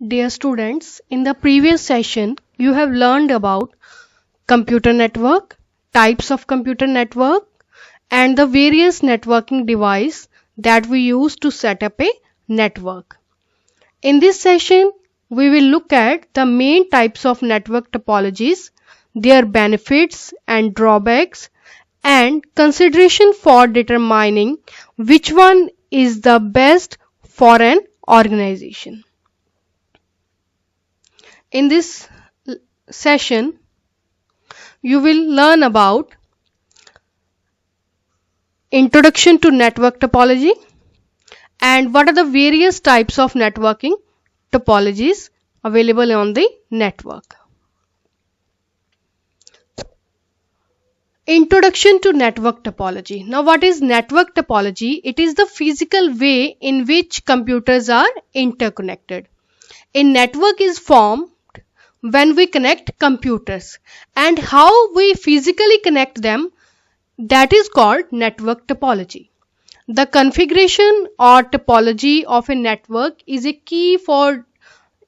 Dear students, in the previous session, you have learned about computer network, types of computer network, and the various networking device that we use to set up a network. In this session, we will look at the main types of network topologies, their benefits and drawbacks, and consideration for determining which one is the best for an organization. In this session, you will learn about introduction to network topology and what are the various types of networking topologies available on the network. Introduction to network topology. Now, what is network topology? It is the physical way in which computers are interconnected. A network is formed when we connect computers, and how we physically connect them, that is called network topology. The configuration or topology of a network is a key for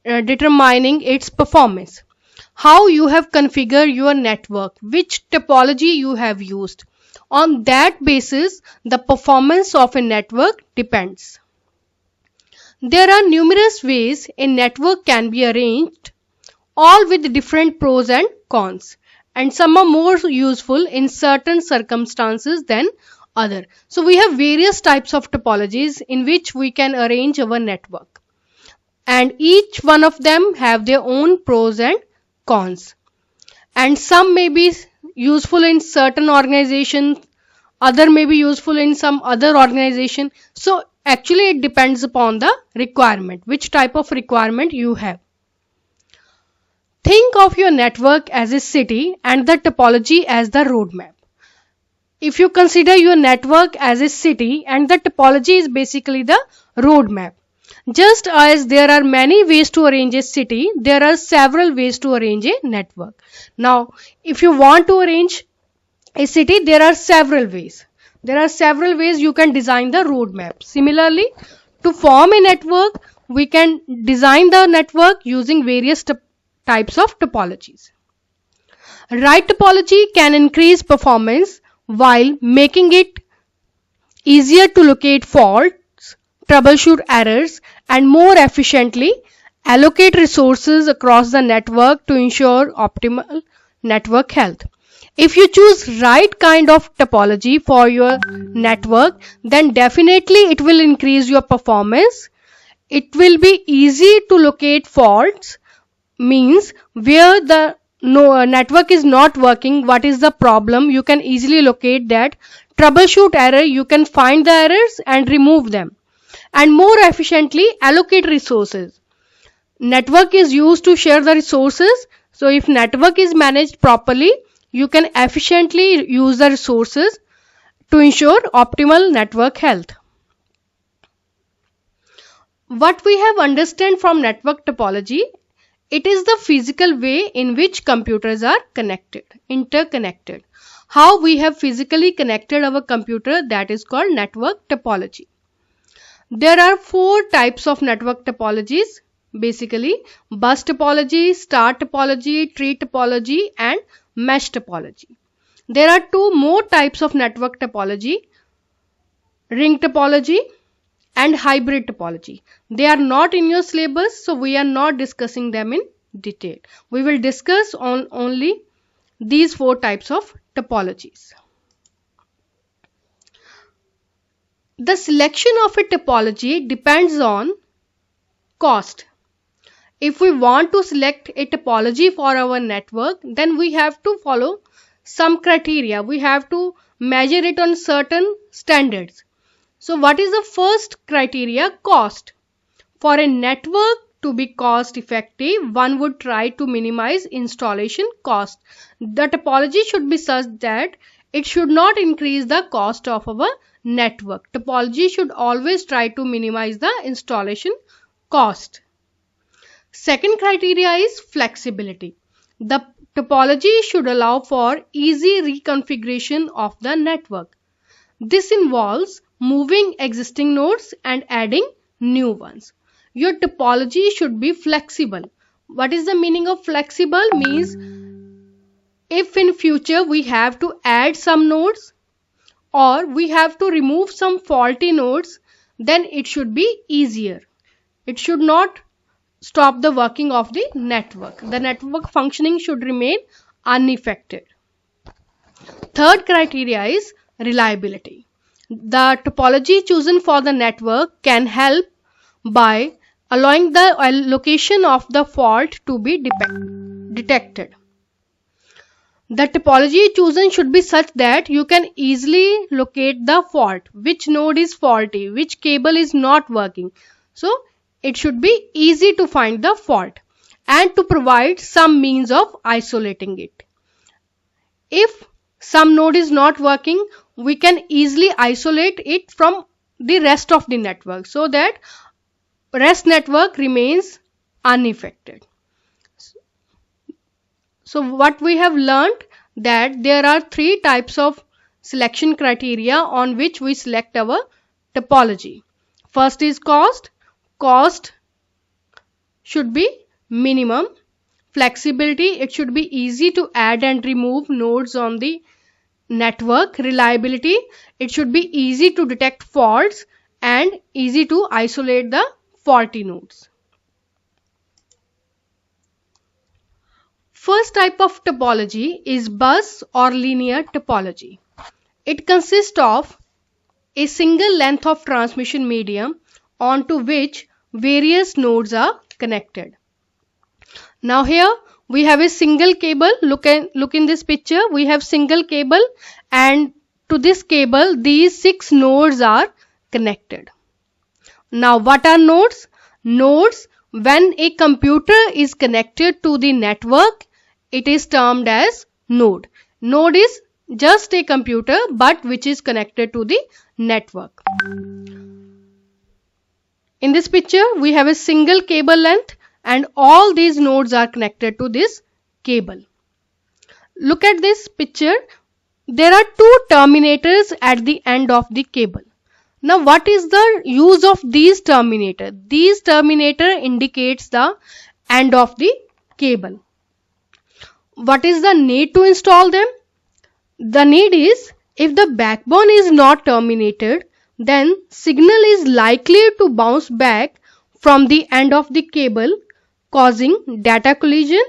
determining its performance. How you have configured your network, which topology you have used. On that basis, the performance of a network depends. There are numerous ways a network can be arranged, all with different pros and cons, and some are more useful in certain circumstances than other. So we have various types of topologies in which we can arrange our network, and each one of them have their own pros and cons, and some may be useful in certain organizations, other may be useful in some other organization. So actually it depends upon the requirement, which type of requirement you have. Think of your network as a city and the topology as the roadmap. If you consider your network as a city and the topology is basically the roadmap. Just as there are many ways to arrange a city, there are several ways to arrange a network. Now, if you want to arrange a city, there are several ways. There are several ways you can design the roadmap. Similarly, to form a network, we can design the network using various types of topologies. Right topology can increase performance while making it easier to locate faults, troubleshoot errors, and more efficiently allocate resources across the network to ensure optimal network health. If you choose right kind of topology for your network, then definitely it will increase your performance. It will be easy to locate faults, means where the network is not working, what is the problem, you can easily locate that. Troubleshoot error, you can find the errors and remove them, and more efficiently allocate resources. Network is used to share the resources, so if network is managed properly, you can efficiently use the resources to ensure optimal network health. What we have understand from network topology, it is the physical way in which computers are connected, interconnected. How we have physically connected our computer, that is called network topology. There are four types of network topologies, basically bus topology, star topology, tree topology, and mesh topology. There are two more types of network topology, ring topology and hybrid topology. They are not in your syllabus, so we are not discussing them in detail. We will discuss on only these four types of topologies. The selection of a topology depends on cost. If we want to select a topology for our network, then we have to follow some criteria. We have to measure it on certain standards. So what is the first criteria? Cost. For a network to be cost effective, one would try to minimize installation cost. The topology should be such that it should not increase the cost of our network. Topology should always try to minimize the installation cost. Second criteria is flexibility. The topology should allow for easy reconfiguration of the network. This involves moving existing nodes and adding new ones. your topology should be flexible. What is the meaning of flexible? Means if in future we have to add some nodes or we have to remove some faulty nodes, then it should be easier. It should not stop the working of the network. The network functioning should remain unaffected. Third criteria is reliability. The topology chosen for the network can help by allowing the location of the fault to be detected. The topology chosen should be such that you can easily locate the fault, which node is faulty, which cable is not working. So it should be easy to find the fault and to provide some means of isolating it. If some node is not working, we can easily isolate it from the rest of the network so that rest network remains unaffected. So what we have learned, that there are three types of selection criteria on which we select our topology. First is cost. Cost should be minimum. Flexibility, it should be easy to add and remove nodes on the network. Reliability, it should be easy to detect faults and easy to isolate the faulty nodes. First type of topology is bus or linear topology. It consists of a single length of transmission medium onto which various nodes are connected. Now here we have a single cable. Look in this picture. We have single cable, and to this cable these 6 nodes are connected. Now what are nodes? Nodes, when a computer is connected to the network, it is termed as node. Node is just a computer but which is connected to the network. In this picture we have a single cable length and all these nodes are connected to this cable. Look at this picture. There are 2 terminators at the end of the cable. Now what is the use of these terminators? These terminator indicates the end of the cable. What is the need to install them? The need is, if the backbone is not terminated, then signal is likely to bounce back from the end of the cable, causing data collision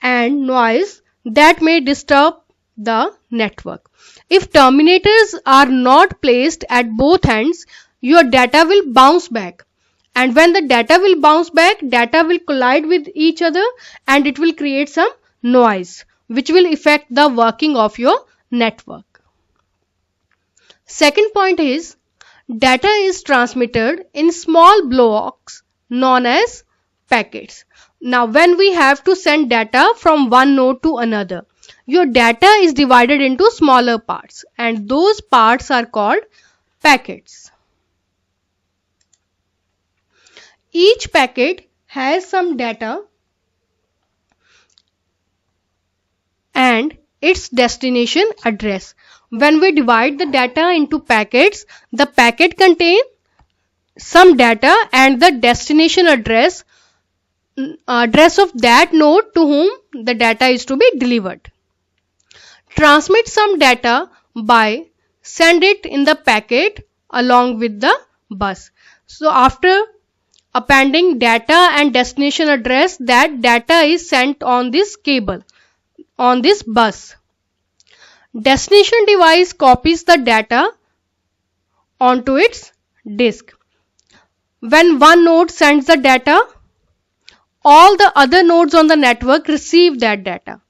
and noise that may disturb the network. If terminators are not placed at both ends, your data will bounce back. And when the data will bounce back, data will collide with each other and it will create some noise which will affect the working of your network. Second point is, data is transmitted in small blocks known as packets. Now when we have to send data from one node to another, your data is divided into smaller parts and those parts are called packets. Each packet has some data and its destination address. When we divide the data into packets, the packet contains some data and the destination address of that node to whom the data is to be delivered. Transmit some data by send it in the packet along with the bus. So after appending data and destination address, that data is sent on this cable, on this bus. Destination device copies the data onto its disk. When one node sends the data, all the other nodes on the network receive that data.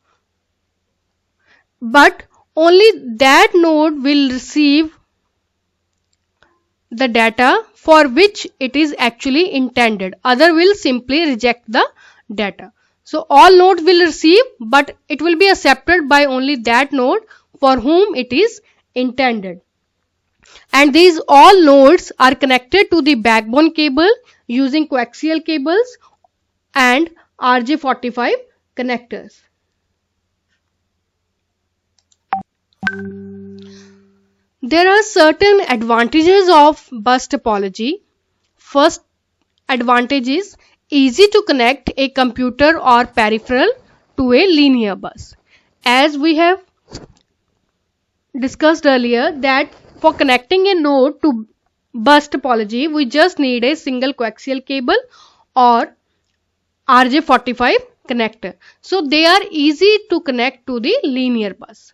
But only that node will receive the data for which it is actually intended. Other will simply reject the data. So all nodes will receive, but it will be accepted by only that node for whom it is intended. And these all nodes are connected to the backbone cable using coaxial cables and RJ45 connectors. There are certain advantages of bus topology. First advantage is easy to connect a computer or peripheral to a linear bus. As we have discussed earlier that for connecting a node to bus topology, we just need a single coaxial cable or RJ45 connector. So they are easy to connect to the linear bus.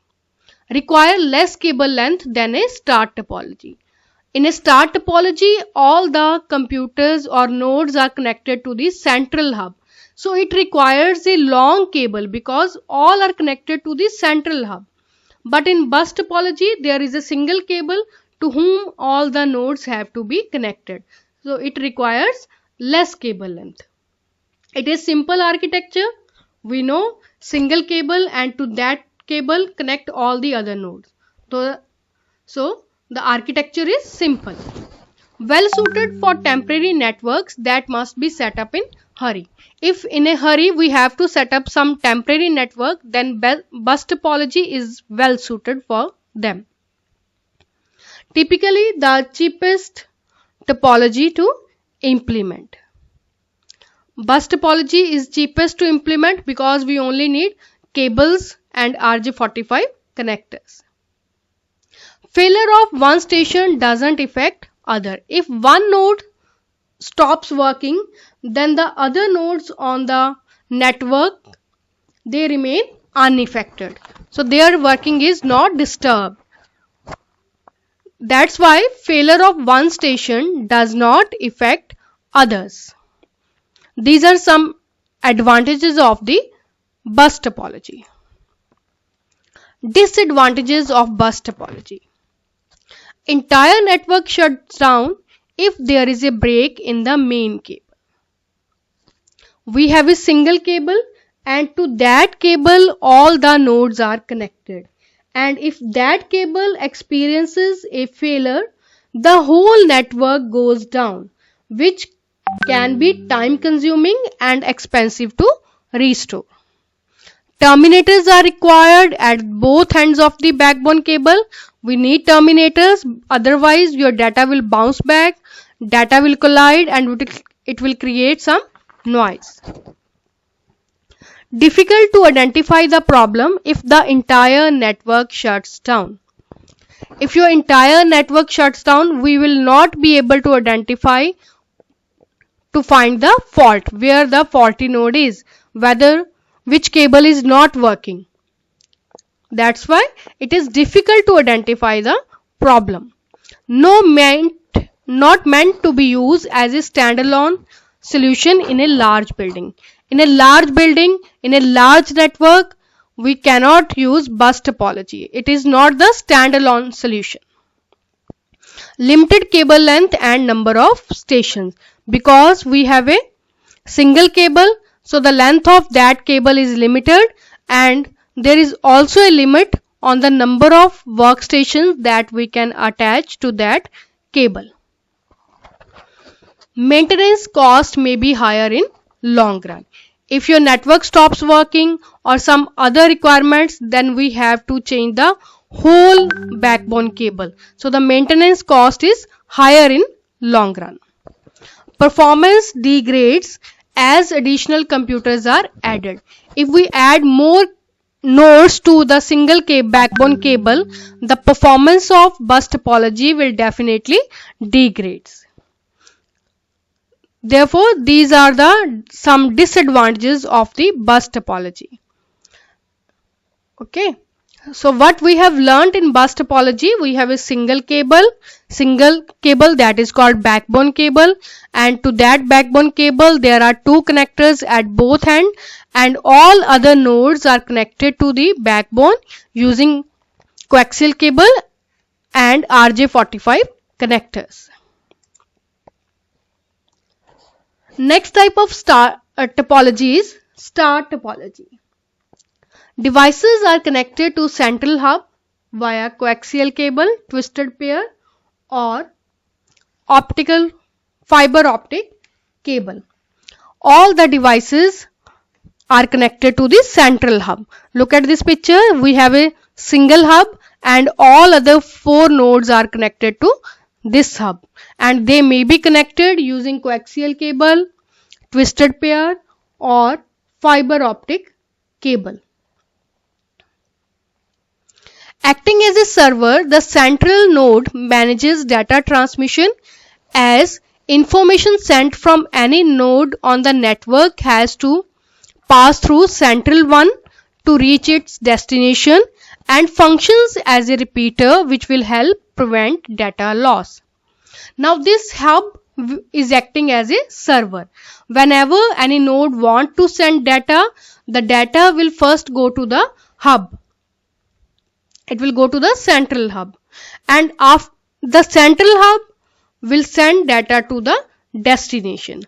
Require less cable length than a star topology. In a star topology, all the computers or nodes are connected to the central hub. So it requires a long cable because all are connected to the central hub. But in bus topology, there is a single cable to whom all the nodes have to be connected. So it requires less cable length. It is simple architecture. We know single cable, and to that cable connect all the other nodes. So the architecture is simple. Well suited for temporary networks that must be set up in hurry. If in a hurry we have to set up some temporary network, then bus topology is well suited for them. Typically the cheapest topology to implement. Bus topology is cheapest to implement because we only need cables and RJ45 connectors. Failure of one station doesn't affect other. If one node stops working, then the other nodes on the network, they remain unaffected. So their working is not disturbed. That's why failure of one station does not affect others. These are some advantages of the bus topology. Disadvantages of bus topology. Entire network shuts down if there is a break in the main cable. We have a single cable, and to that cable all the nodes are connected. And if that cable experiences a failure, the whole network goes down, which can be time consuming and expensive to restore. Terminators are required at both ends of the backbone cable. We need terminators, otherwise your data will bounce back, data will collide, and it will create some noise. Difficult to identify the problem if the entire network shuts down. If your entire network shuts down, we will not be able to identify to find the fault, where the faulty node is, which cable is not working. That's why it is difficult to identify the problem. Not meant to be used as a standalone solution in a large building. In a large building, in a large network, we cannot use bus topology. It is not the standalone solution. Limited cable length and number of stations. Because we have a single cable, so the length of that cable is limited, and there is also a limit on the number of workstations that we can attach to that cable. Maintenance cost may be higher in long run. If your network stops working or some other requirements, then we have to change the whole backbone cable. So the maintenance cost is higher in long run. Performance degrades as additional computers are added. If we add more nodes to the single backbone cable, the performance of bus topology will definitely degrade. Therefore, these are some disadvantages of the bus topology. Okay. So what we have learned in bus topology, we have a single cable that is called backbone cable, and to that backbone cable there are two connectors at both ends, and all other nodes are connected to the backbone using coaxial cable and RJ45 connectors. Next type of topology is star topology. Devices are connected to central hub via coaxial cable, twisted pair, or fiber optic cable. All the devices are connected to the central hub. Look at this picture. We have a single hub and all other 4 nodes are connected to this hub, and they may be connected using coaxial cable, twisted pair, or fiber optic cable. Acting as a server, the central node manages data transmission as information sent from any node on the network has to pass through central one to reach its destination, and functions as a repeater which will help prevent data loss. Now this hub is acting as a server. Whenever any node wants to send data, the data will first go to the hub. It will go to the central hub, and after the central hub will send data to the destination.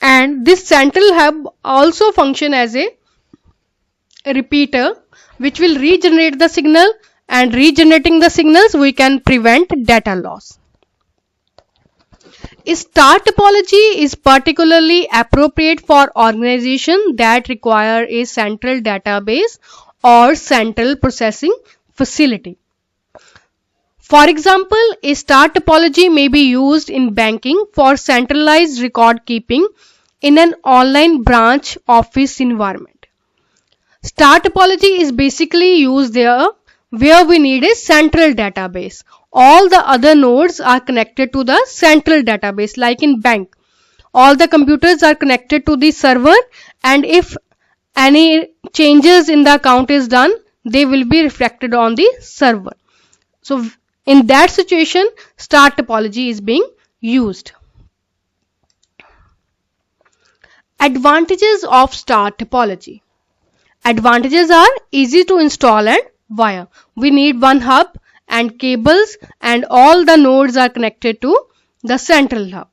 And this central hub also function as a repeater which will regenerate the signal, and regenerating the signals we can prevent data loss. Star topology is particularly appropriate for organizations that require a central database or central processing facility. For example, a star topology may be used in banking for centralized record keeping in an online branch office environment. Star topology is basically used there where we need a central database. All the other nodes are connected to the central database, like in bank. All the computers are connected to the server, and if any changes in the account is done, they will be reflected on the server. So in that situation, star topology is being used. Advantages of star topology. Advantages are easy to install and wire. We need one hub and cables, and all the nodes are connected to the central hub.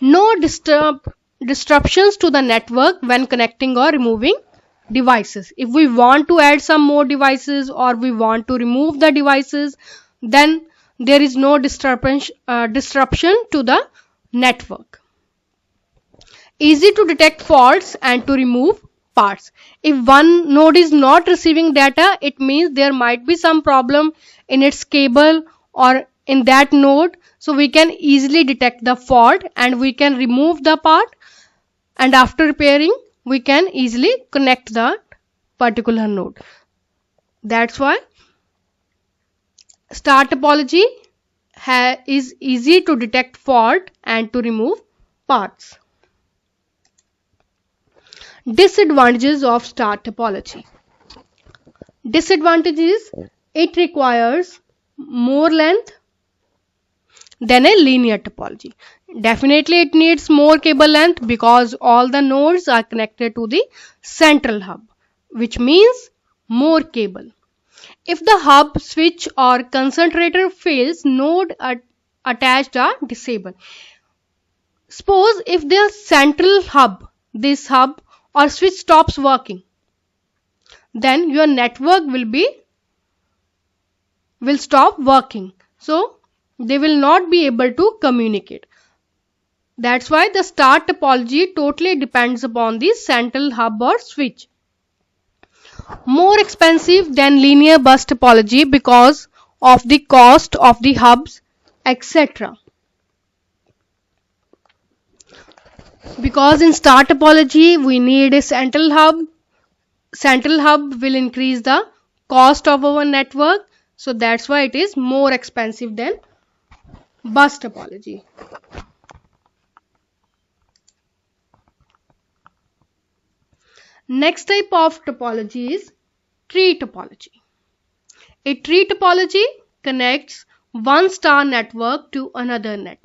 No disruptions to the network when connecting or removing devices. If we want to add some more devices or we want to remove the devices, then there is no disruption to the network. Easy to detect faults and to remove parts. If one node is not receiving data, it means there might be some problem in its cable or in that node. So we can easily detect the fault and we can remove the part, and after repairing we can easily connect that particular node. That's why star topology is easy to detect fault and to remove parts. Disadvantages of star topology. Disadvantages: it requires more length than a linear topology. Definitely it needs more cable length because all the nodes are connected to the central hub, which means more cable. If the hub, switch or concentrator fails, node attached are disabled. Suppose if the central hub, this hub or switch stops working, then your network will stop working. So they will not be able to communicate. That's why the star topology totally depends upon the central hub or switch. More expensive than linear bus topology because of the cost of the hubs, etc. Because in star topology we need a central hub. Central hub will increase the cost of our network, so that's why it is more expensive than bus topology. Next type of topology is tree topology. A tree topology connects one star network to another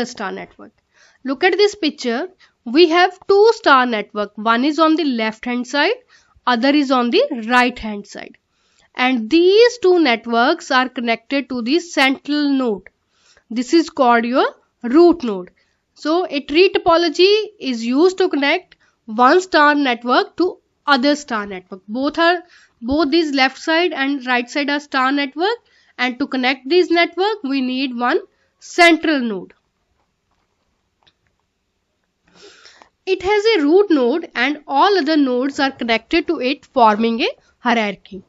star network. Look at this picture. We have two star network. One is on the left hand side, other is on the right hand side. And these two networks are connected to the central node. This is called your root node. So a tree topology is used to connect one star network to other star network. Both these left side and right side are star network, and to connect these network we need one central node. It has a root node and all other nodes are connected to it, forming a hierarchy.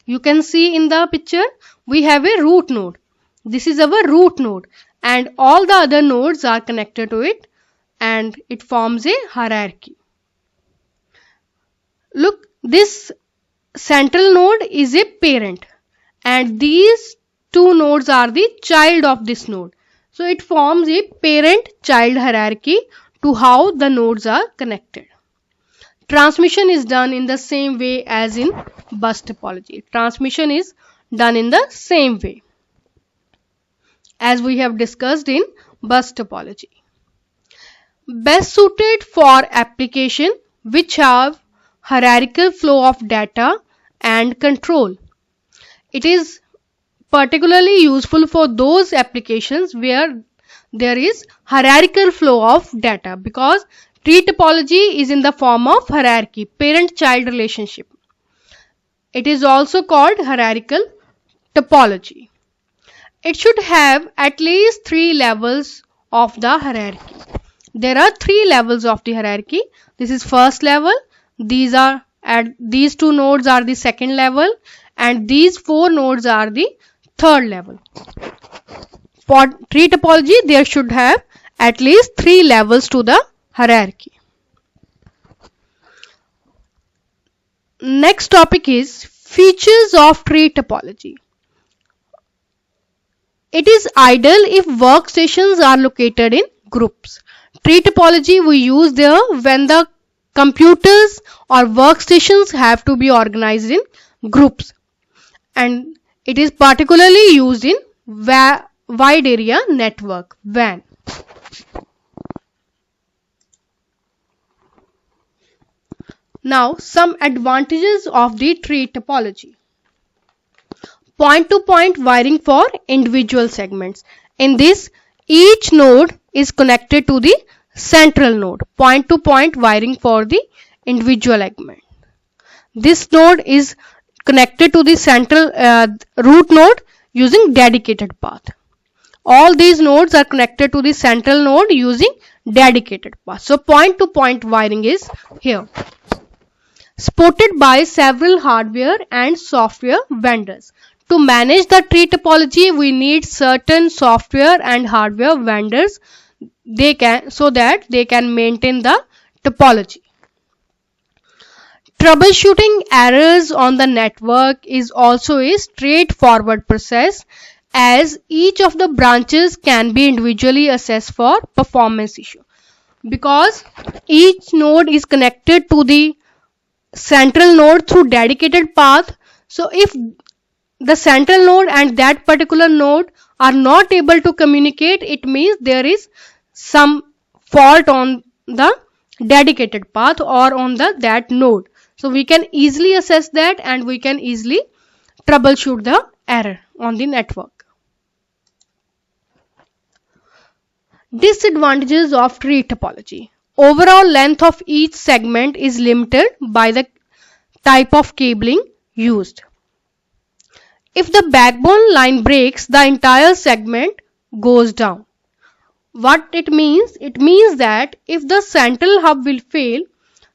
You can see in the picture we have a root node. This is our root node and all the other nodes are connected to it and it forms a hierarchy. Look, this central node is a parent and these two nodes are the child of this node. So it forms a parent-child hierarchy to how the nodes are connected. Transmission is done in the same way as in bus topology. Transmission is done in the same way as we have discussed in bus topology. Best suited for application which have hierarchical flow of data and control. It is particularly useful for those applications where there is hierarchical flow of data because tree topology is in the form of hierarchy, parent-child relationship. It is also called hierarchical topology. It should have at least 3 levels of the hierarchy. There are 3 levels of the hierarchy. This is first level. These 2 nodes are the second level and these 4 nodes are the third level. For tree topology, there should have at least 3 levels to the hierarchy. Next topic is features of tree topology. It is ideal if workstations are located in groups. Tree topology we use there when the computers or workstations have to be organized in groups, and it is particularly used in wide area network WAN. Now some advantages of the tree topology. Point-to-point wiring for individual segments. In this, each node is connected to the central node. Point-to-point wiring for the individual segment. This node is connected to the central root node using dedicated path. All these nodes are connected to the central node using dedicated path. So point-to-point wiring is here. Supported by several hardware and software vendors. To manage the tree topology, we need certain software and hardware vendors so that they can maintain the topology. Troubleshooting errors on the network is also a straightforward process as each of the branches can be individually assessed for performance issue. Because each node is connected to the central node through dedicated path, so if the central node and that particular node are not able to communicate, it means there is some fault on the dedicated path or on that node. So we can easily assess that and we can easily troubleshoot the error on the network. Disadvantages of tree topology. Overall length of each segment is limited by the type of cabling used. If the backbone line breaks, the entire segment goes down. What it means? It means that if the central hub will fail,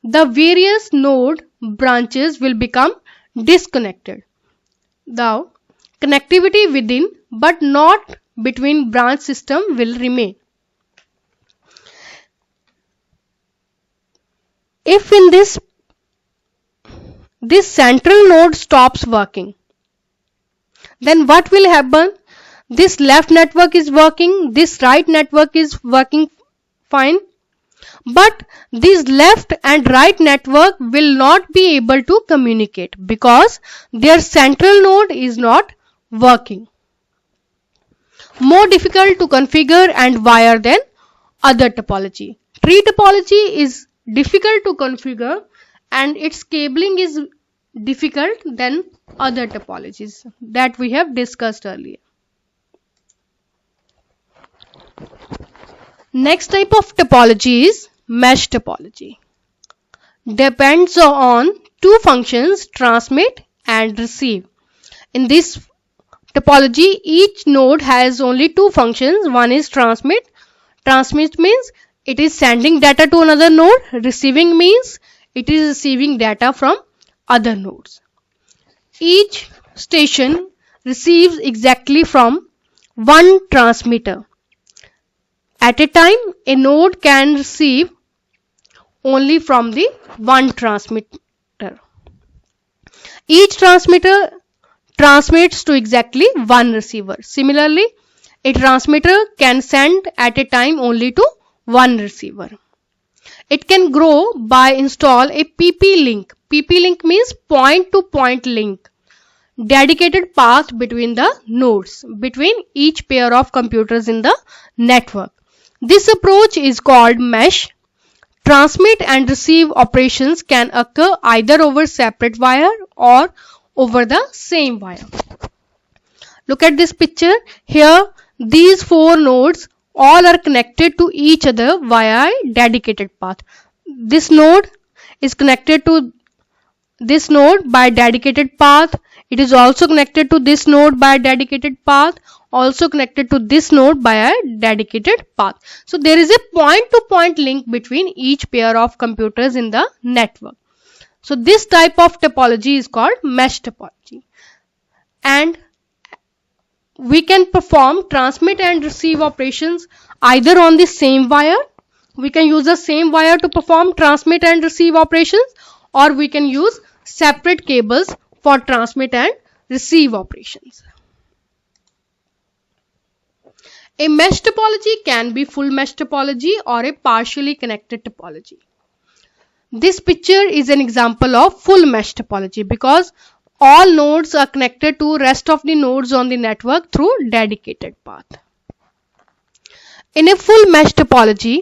the various node branches will become disconnected. The connectivity within but not between branch system will remain. If in this central node stops working, then what will happen? This left network is working, this right network is working fine, but this left and right network will not be able to communicate because their central node is not working. More difficult to configure and wire than other topology. Tree topology is difficult to configure and its cabling is difficult than other topologies that we have discussed earlier. Next type of topology is mesh topology. Depends on two functions, transmit and receive. In this topology, each node has only two functions. One is transmit. Transmit means it is sending data to another node. Receiving means it is receiving data from other nodes. Each station receives exactly from one transmitter. At a time, a node can receive only from the one transmitter. Each transmitter transmits to exactly one receiver. Similarly, a transmitter can send at a time only to one receiver. It can grow by install a PP link. PP link means point to point link, dedicated path between the nodes, between each pair of computers in the network. This approach is called mesh. Transmit and receive operations can occur either over separate wire or over the same wire. Look at this picture. Here, these four nodes all are connected to each other via a dedicated path. This node is connected to this node by dedicated path. It is also connected to this node by a dedicated path, also connected to this node by a dedicated path. So there is a point to point link between each pair of computers in the network. So this type of topology is called mesh topology. And we can perform transmit and receive operations either on the same wire. We can use the same wire to perform transmit and receive operations, or we can use separate cables for transmit and receive operations. A mesh topology can be full mesh topology or a partially connected topology. This picture is an example of full mesh topology because all nodes are connected to rest of the nodes on the network through dedicated path. In a full mesh topology,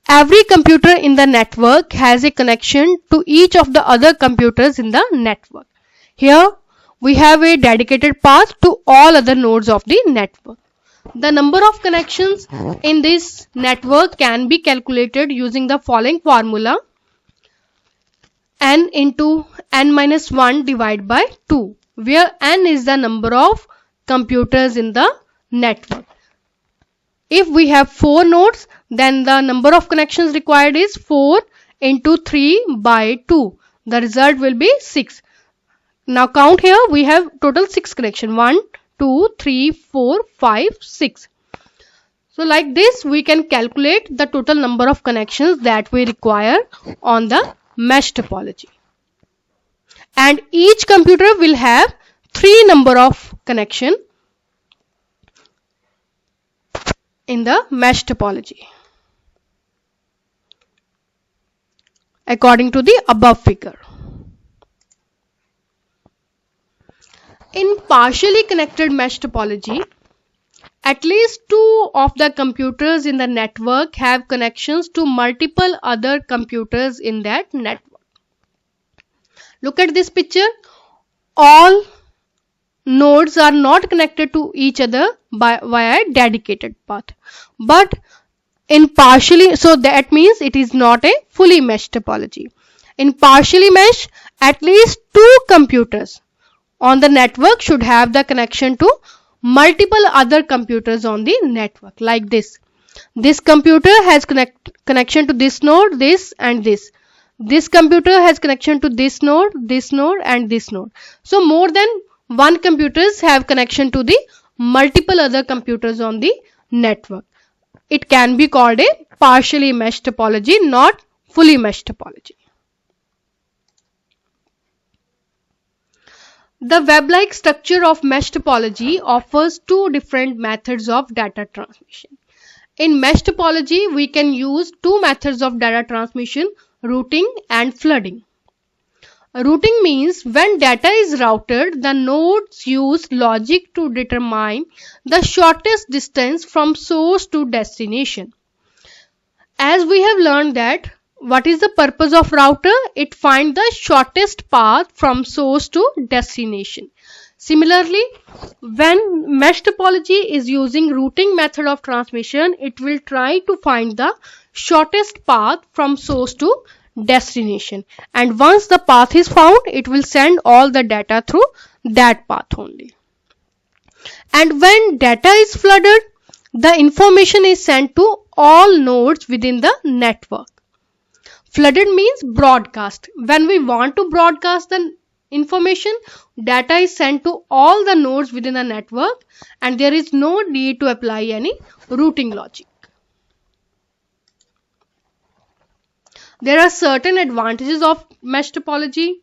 every computer in the network has a connection to each of the other computers in the network. Here we have a dedicated path to all other nodes of the network. The number of connections in this network can be calculated using the following formula: n into n minus 1 divided by 2, where n is the number of computers in the network. If we have 4 nodes, then the number of connections required is 4 into 3 by 2. The result will be 6. Now count here, we have total 6 connections. 1, 2, 3, 4, 5, 6. So like this, we can calculate the total number of connections that we require on the mesh topology. And each computer will have 3 number of connection in the mesh topology according to the above figure. In partially connected mesh topology, at least 2 of the computers in the network have connections to multiple other computers in that network. Look at this picture. All nodes are not connected to each other via a dedicated path, but in partially, so that means it is not a fully mesh topology. In partially mesh, at least 2 computers on the network should have the connection to multiple other computers on the network, like this. This computer has connection to this node, this and this. This computer has connection to this node and this node. So more than one computers have connection to the multiple other computers on the network. It can be called a partially mesh topology, not fully mesh topology. The web-like structure of mesh topology offers 2 different methods of data transmission. In mesh topology, we can use 2 methods of data transmission: routing and flooding. Routing means when data is routed, the nodes use logic to determine the shortest distance from source to destination. As we have learned that what is the purpose of router? It finds the shortest path from source to destination. Similarly, when mesh topology is using routing method of transmission, it will try to find the shortest path from source to destination, and once the path is found, it will send all the data through that path only. And when data is flooded, the information is sent to all nodes within the network. Flooded means broadcast. When we want to broadcast the information, data is sent to all the nodes within the network and there is no need to apply any routing logic. There are certain advantages of mesh topology.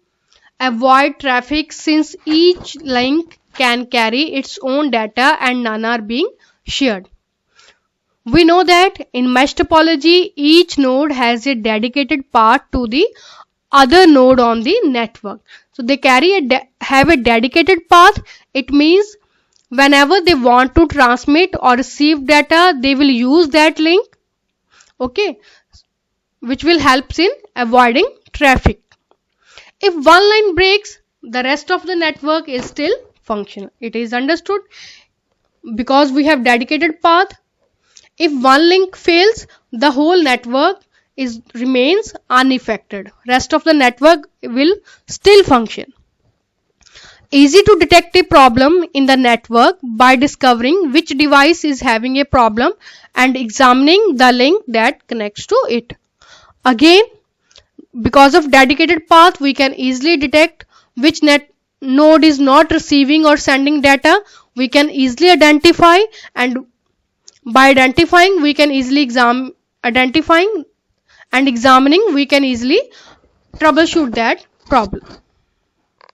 Avoid traffic since each link can carry its own data and none are being shared. We know that in mesh topology, each node has a dedicated path to the other node on the network. So they have a dedicated path. It means whenever they want to transmit or receive data, they will use that link, okay, which will help in avoiding traffic. If one line breaks, the rest of the network is still functional. It is understood because we have dedicated path. If one link fails, the whole network remains unaffected. Rest of the network will still function. Easy to detect a problem in the network by discovering which device is having a problem and examining the link that connects to it. Again, because of dedicated path, we can easily detect which node is not receiving or sending data. We can easily identify, and by identifying we can easily examining we can easily troubleshoot that problem.